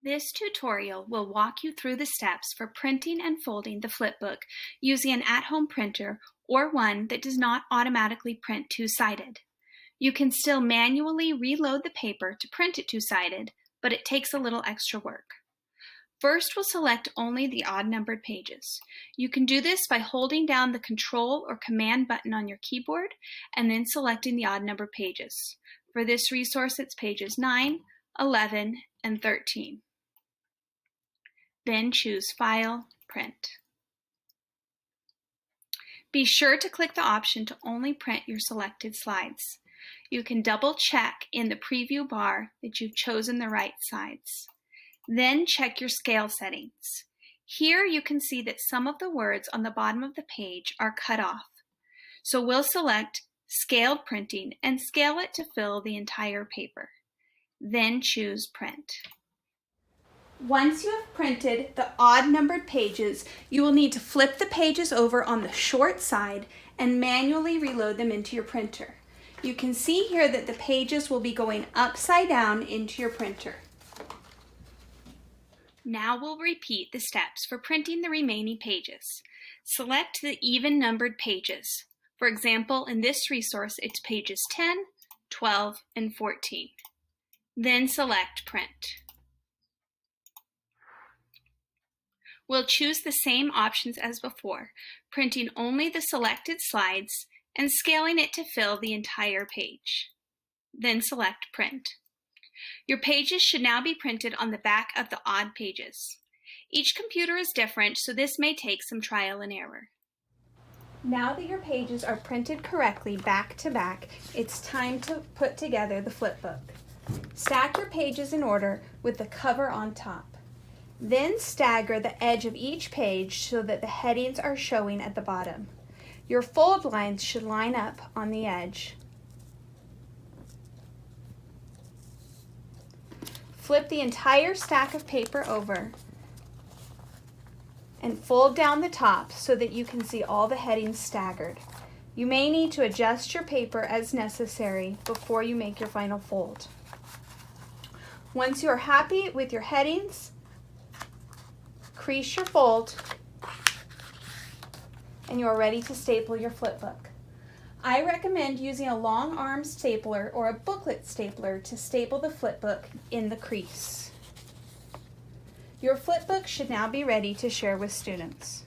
This tutorial will walk you through the steps for printing and folding the flipbook using an at-home printer or one that does not automatically print two-sided. You can still manually reload the paper to print it two-sided, but it takes a little extra work. First, we'll select only the odd-numbered pages. You can do this by holding down the Control or Command button on your keyboard and then selecting the odd-numbered pages. For this resource, it's pages 9, 11, and 13. Then choose File, Print. Be sure to click the option to only print your selected slides. You can double check in the preview bar that you've chosen the right sides. Then check your scale settings. Here you can see that some of the words on the bottom of the page are cut off. So we'll select Scaled Printing and scale it to fill the entire paper. Then choose Print. Once you have printed the odd-numbered pages, you will need to flip the pages over on the short side and manually reload them into your printer. You can see here that the pages will be going upside down into your printer. Now we'll repeat the steps for printing the remaining pages. Select the even-numbered pages. For example, in this resource, it's pages 10, 12, and 14. Then select Print. We'll choose the same options as before, printing only the selected slides and scaling it to fill the entire page. Then select Print. Your pages should now be printed on the back of the odd pages. Each computer is different, so this may take some trial and error. Now that your pages are printed correctly back to back, it's time to put together the flipbook. Stack your pages in order with the cover on top. Then stagger the edge of each page so that the headings are showing at the bottom. Your fold lines should line up on the edge. Flip the entire stack of paper over and fold down the top so that you can see all the headings staggered. You may need to adjust your paper as necessary before you make your final fold. Once you are happy with your headings, crease your fold and you are ready to staple your flipbook. I recommend using a long arm stapler or a booklet stapler to staple the flipbook in the crease. Your flipbook should now be ready to share with students.